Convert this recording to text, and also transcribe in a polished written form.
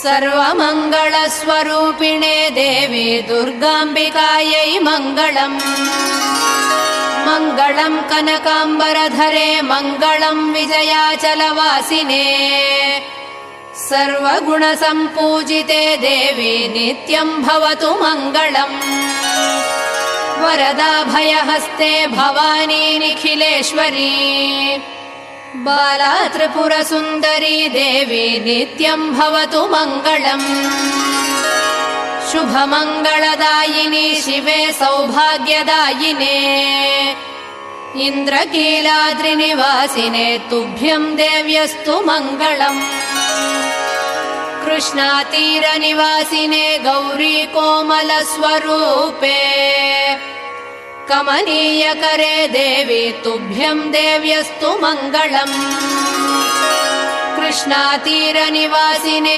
सर्वमङ्गलस्वरूपिणे देवी दुर्गाम्बिकायै मङ्गलम्। मङ्गलम् कनकाम्बरधरे मङ्गलम् विजयाचलवासिने। सर्वगुणसम्पूजिते देवी नित्यम् भवतु मङ्गलम्। वरदाभयहस्ते भवानी निखिलेश्वरी। बाला त्रिपुरसुन्दरी देवी नित्यम् भवतु मङ्गलम्। शुभमङ्गलदायिनी शिवे सौभाग्यदायिने। इन्द्रकीलाद्रिनिवासिने तुभ्यम् देव्यस्तु मङ्गलम्। कृष्णातीरनिवासिने गौरी कोमलस्वरूपे। कमनीयकरे देवी तुभ्यम् देव्यस्तु मङ्गलम्। कृष्णातीरनिवासिने